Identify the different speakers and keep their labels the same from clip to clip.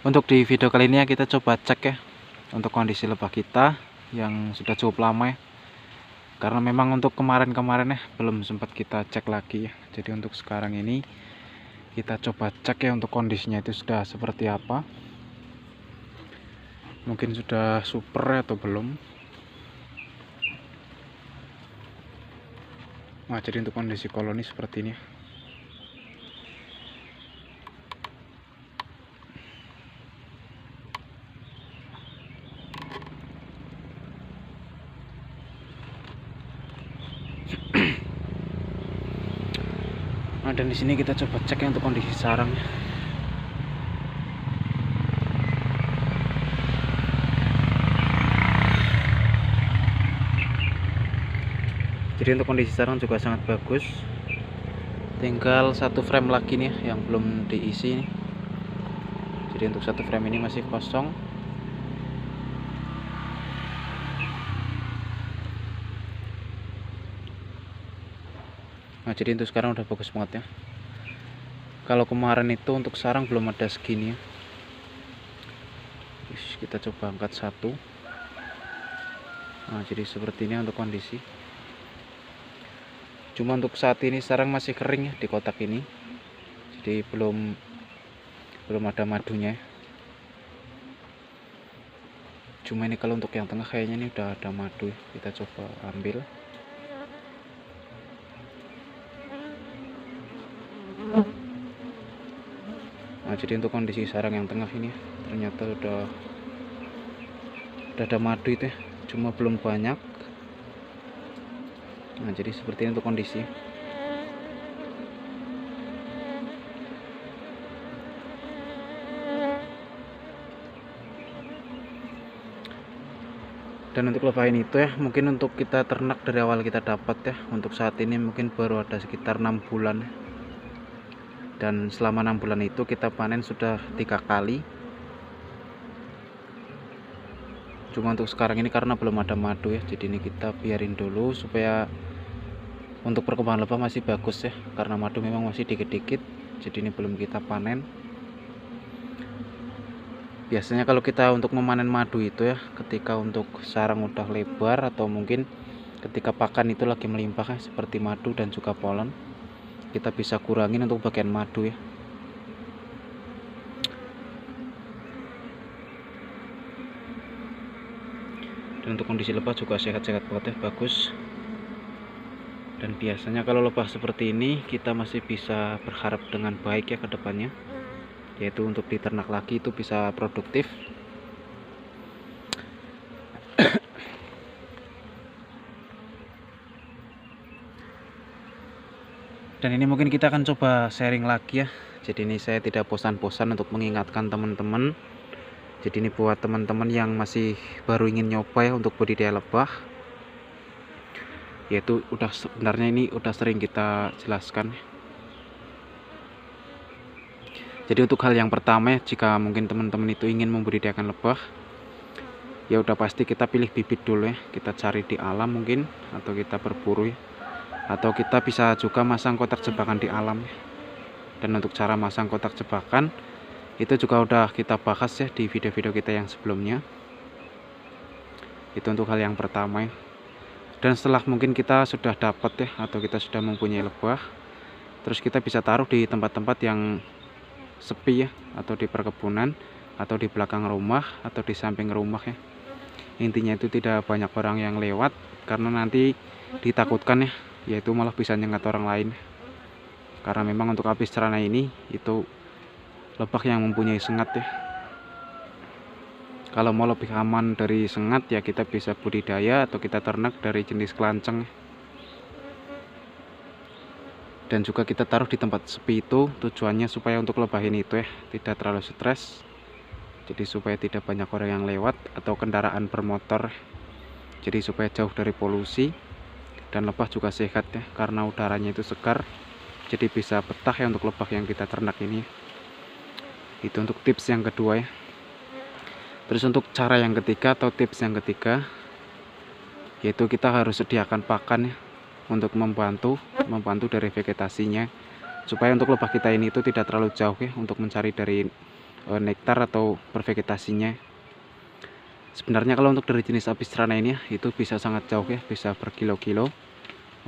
Speaker 1: Untuk di video kali ini ya kita coba cek ya untuk kondisi lebah kita yang sudah cukup lama ya. Karena memang untuk kemarin-kemarin ya belum sempat kita cek lagi ya. Jadi untuk sekarang ini kita coba cek ya untuk kondisinya itu sudah seperti apa. Mungkin sudah super atau belum. Nah, jadi untuk kondisi koloni seperti ini. Nah, dan di sini kita coba cek ya untuk kondisi sarang. Jadi untuk kondisi sarang juga sangat bagus. Tinggal satu frame lagi nih yang belum diisi nih. Jadi untuk satu frame ini masih kosong. Nah, jadi untuk sekarang udah bagus banget ya. Kalau kemarin itu untuk sarang belum ada segini ya. Kita coba angkat satu. Nah, jadi seperti ini untuk kondisi. Cuma untuk saat ini sarang masih kering ya di kotak ini. Jadi belum ada madunya. Cuma ini kalau untuk yang tengah kayaknya ini udah ada madu ya. Kita coba ambil. Nah, jadi untuk kondisi sarang yang tengah ini ternyata udah ada madu itu ya, cuma belum banyak. Nah, jadi seperti ini untuk kondisi. Dan untuk lebah ini itu ya, mungkin untuk kita ternak dari awal kita dapat ya, untuk saat ini mungkin baru ada sekitar 6 bulan. Dan selama 6 bulan itu kita panen sudah 3 kali. Cuma untuk sekarang ini karena belum ada madu ya, jadi ini kita biarin dulu supaya untuk perkembangan lebah masih bagus ya, karena madu memang masih dikit-dikit, jadi ini belum kita panen. Biasanya kalau kita untuk memanen madu itu ya, ketika untuk sarang udah lebar atau mungkin ketika pakan itu lagi melimpah ya, seperti madu dan juga polen, kita bisa kurangin untuk bagian madu ya. Dan untuk kondisi lebah juga sehat-sehat banget ya, bagus. Dan biasanya kalau lebah seperti ini kita masih bisa berharap dengan baik ya ke depannya, yaitu untuk diternak lagi itu bisa produktif. Dan ini mungkin kita akan coba sharing lagi ya. Jadi ini saya tidak bosan-bosan untuk mengingatkan teman-teman. Jadi ini buat teman-teman yang masih baru ingin nyoba ya untuk budidaya lebah, yaitu sebenarnya ini udah sering kita jelaskan. Jadi untuk hal yang pertama ya, jika mungkin teman-teman itu ingin membudidayakan lebah, ya udah pasti kita pilih bibit dulu ya. Kita cari di alam mungkin, atau kita berburu ya, atau kita bisa juga masang kotak jebakan di alam ya. Dan untuk cara masang kotak jebakan itu juga udah kita bahas ya di video-video kita yang sebelumnya. Itu untuk hal yang pertama ya. Dan setelah mungkin kita sudah dapat ya, atau kita sudah mempunyai lebah, terus kita bisa taruh di tempat-tempat yang sepi ya, atau di perkebunan, atau di belakang rumah, atau di samping rumah ya. Intinya itu tidak banyak orang yang lewat, karena nanti ditakutkan ya, yaitu malah bisa nyengat orang lain. Karena memang untuk apis cerana ini itu lebah yang mempunyai sengat ya. Kalau mau lebih aman dari sengat ya kita bisa budidaya atau kita ternak dari jenis kelanceng. Dan juga kita taruh di tempat sepi itu tujuannya supaya untuk lebah ini itu ya tidak terlalu stres. Jadi supaya tidak banyak orang yang lewat atau kendaraan bermotor. Jadi supaya jauh dari polusi. Dan lebah juga sehat ya, karena udaranya itu segar. Jadi bisa betah ya untuk lebah yang kita ternak ini. Itu untuk tips yang kedua ya. Terus untuk cara yang ketiga atau tips yang ketiga, yaitu kita harus sediakan pakan ya, untuk membantu dari vegetasinya, supaya untuk lebah kita ini itu tidak terlalu jauh ya untuk mencari dari nektar atau bervegetasinya. Sebenarnya kalau untuk dari jenis apis cerana ini itu bisa sangat jauh ya, bisa berkilo-kilo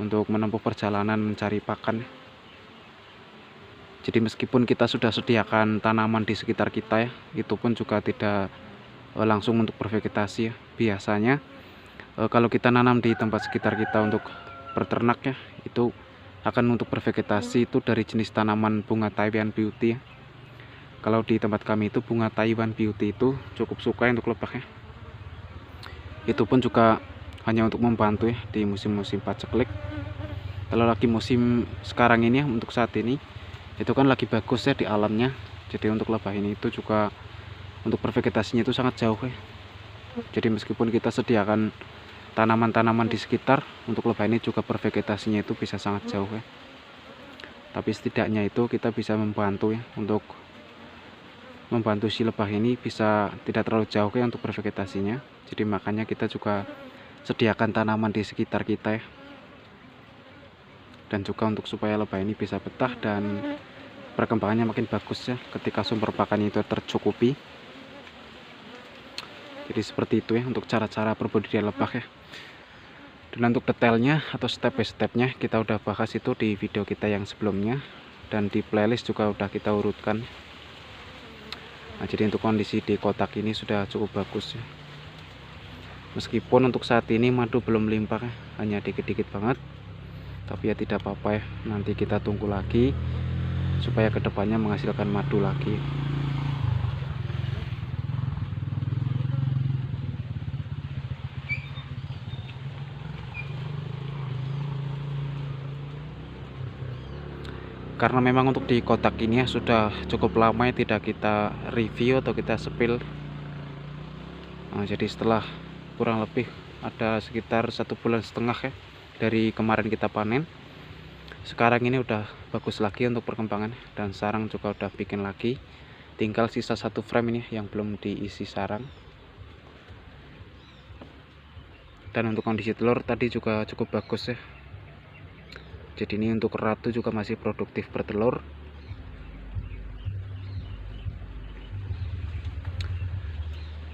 Speaker 1: untuk menempuh perjalanan mencari pakan. Jadi meskipun kita sudah sediakan tanaman di sekitar kita ya, itu pun juga tidak langsung untuk bervegetasi ya. Biasanya kalau kita nanam di tempat sekitar kita untuk berternak ya, itu akan untuk bervegetasi itu dari jenis tanaman bunga Taiwan Beauty ya. Kalau di tempat kami itu bunga Taiwan Beauty itu cukup suka untuk lebah ya. Itu pun juga hanya untuk membantu ya di musim-musim paceklik. Kalau lagi musim sekarang ini ya, untuk saat ini itu kan lagi bagus ya di alamnya. Jadi untuk lebah ini itu juga untuk bervegetasinya itu sangat jauh ya. Jadi meskipun kita sediakan tanaman-tanaman di sekitar, untuk lebah ini juga bervegetasinya itu bisa sangat jauh ya. Tapi setidaknya itu kita bisa membantu ya, untuk membantu si lebah ini bisa tidak terlalu jauh ya untuk bervegetasinya. Jadi makanya kita juga sediakan tanaman di sekitar kita ya. Dan juga untuk supaya lebah ini bisa betah dan perkembangannya makin bagus ya ketika sumber pakannya itu tercukupi. Jadi seperti itu ya untuk cara-cara berbudidaya lebah ya. Dan untuk detailnya atau step by stepnya kita udah bahas itu di video kita yang sebelumnya, dan di playlist juga udah kita urutkan. Nah, jadi untuk kondisi di kotak ini sudah cukup bagus ya. Meskipun untuk saat ini madu belum limpah ya, hanya dikit-dikit banget. Tapi ya tidak apa-apa ya, nanti kita tunggu lagi supaya kedepannya menghasilkan madu lagi. Karena memang untuk di kotak ini ya sudah cukup lama ya tidak kita review atau kita spill. Nah, jadi setelah kurang lebih ada sekitar 1,5 bulan ya dari kemarin kita panen, sekarang ini udah bagus lagi untuk perkembangan, dan sarang juga udah bikin lagi. Tinggal sisa 1 frame ini yang belum diisi sarang. Dan untuk kondisi telur tadi juga cukup bagus ya. Jadi ini untuk ratu juga masih produktif bertelur.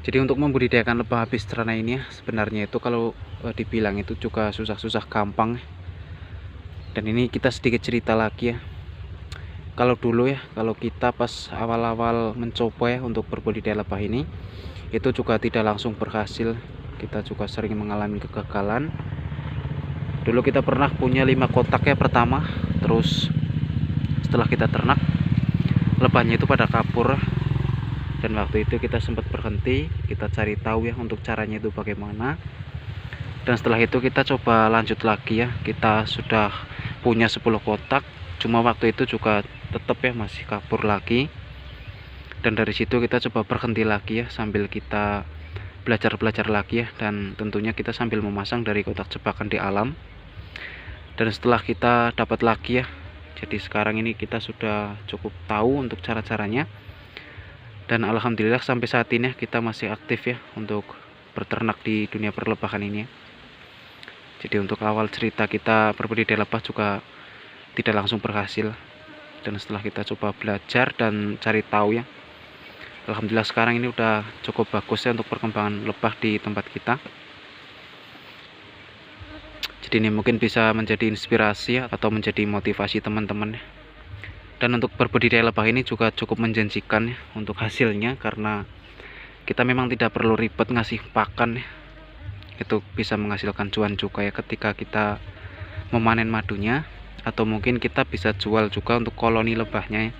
Speaker 1: Jadi untuk membudidayakan lebah apis cerana ini ya, sebenarnya itu kalau dibilang itu juga susah-susah gampang. Dan ini kita sedikit cerita lagi ya. Kalau dulu ya, kalau kita pas awal-awal mencoba ya untuk berbudidaya lebah ini, itu juga tidak langsung berhasil. Kita juga sering mengalami kegagalan. Dulu kita pernah punya 5 kotak ya pertama, terus setelah kita ternak, lebahnya itu pada kabur. Dan waktu itu kita sempat berhenti, kita cari tahu ya untuk caranya itu bagaimana. Dan setelah itu kita coba lanjut lagi ya, kita sudah punya 10 kotak, cuma waktu itu juga tetap ya masih kabur lagi. Dan dari situ kita coba berhenti lagi ya, sambil kita belajar lagi ya, dan tentunya kita sambil memasang dari kotak jebakan di alam. Dan setelah kita dapat lagi ya, jadi sekarang ini kita sudah cukup tahu untuk cara-caranya. Dan alhamdulillah sampai saat ini kita masih aktif ya untuk berternak di dunia perlebahan ini. Jadi untuk awal cerita kita berbudidaya lebah juga tidak langsung berhasil. Dan setelah kita coba belajar dan cari tahu ya, alhamdulillah sekarang ini udah cukup bagus ya untuk perkembangan lebah di tempat kita. Jadi ini mungkin bisa menjadi inspirasi ya, atau menjadi motivasi teman-teman ya. Dan untuk berbudidaya lebah ini juga cukup menjanjikan ya untuk hasilnya, karena kita memang tidak perlu ribet ngasih pakan ya. Itu bisa menghasilkan cuan juga ya ketika kita memanen madunya, atau mungkin kita bisa jual juga untuk koloni lebahnya ya.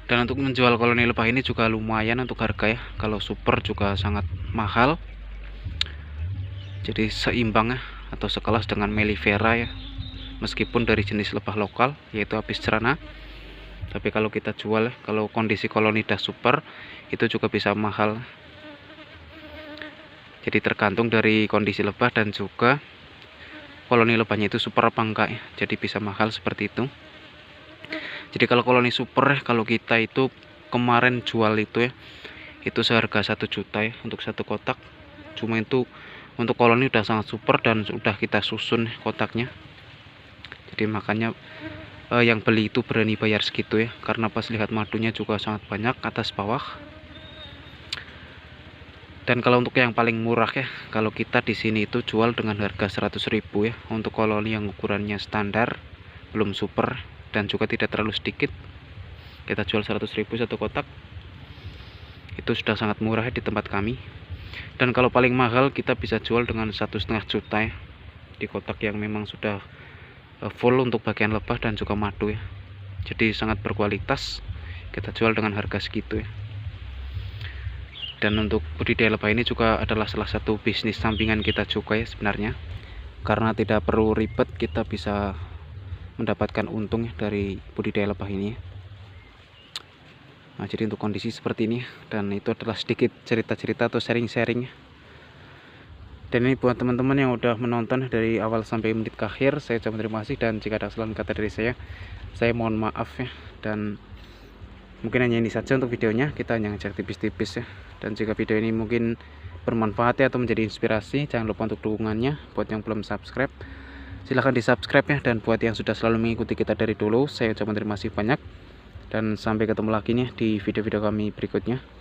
Speaker 1: Dan untuk menjual koloni lebah ini juga lumayan untuk harga ya. Kalau super juga sangat mahal. Jadi seimbang ya, atau sekelas dengan Mellifera ya. Meskipun dari jenis lebah lokal yaitu apis cerana, tapi kalau kita jual ya, kalau kondisi koloni udah super, itu juga bisa mahal. Jadi tergantung dari kondisi lebah dan juga koloni lebahnya itu super apa enggak ya. Jadi bisa mahal seperti itu. Jadi kalau koloni super ya, kalau kita itu kemarin jual itu ya, itu seharga 1 juta ya untuk 1 kotak. Cuma itu untuk koloni udah sangat super dan sudah kita susun kotaknya. Jadi makanya yang beli itu berani bayar segitu ya, karena pas lihat madunya juga sangat banyak atas bawah. Dan kalau untuk yang paling murah ya, kalau kita di sini itu jual dengan harga 100.000 ya, untuk koloni yang ukurannya standar, belum super dan juga tidak terlalu sedikit, kita jual 100.000 satu kotak. Itu sudah sangat murah ya di tempat kami. Dan kalau paling mahal kita bisa jual dengan 1,5 juta ya, di kotak yang memang sudah full untuk bagian lebah dan juga madu ya. Jadi sangat berkualitas, kita jual dengan harga segitu ya. Dan untuk budidaya lebah ini juga adalah salah satu bisnis sampingan kita juga ya sebenarnya, karena tidak perlu ribet, kita bisa mendapatkan untung ya dari budidaya lebah ini. Nah, jadi untuk kondisi seperti ini, dan itu adalah sedikit cerita-cerita atau sharing-sharing. Dan ini buat teman-teman yang udah menonton dari awal sampai menit ke akhir, saya ucapkan terima kasih. Dan jika ada kesalahan kata dari saya mohon maaf ya. Dan mungkin hanya ini saja untuk videonya, kita hanya ngecek tipis-tipis ya. Dan jika video ini mungkin bermanfaat ya, atau menjadi inspirasi, jangan lupa untuk dukungannya. Buat yang belum subscribe, silahkan di subscribe ya. Dan buat yang sudah selalu mengikuti kita dari dulu, saya ucapkan terima kasih banyak. Dan sampai ketemu lagi nih di video-video kami berikutnya.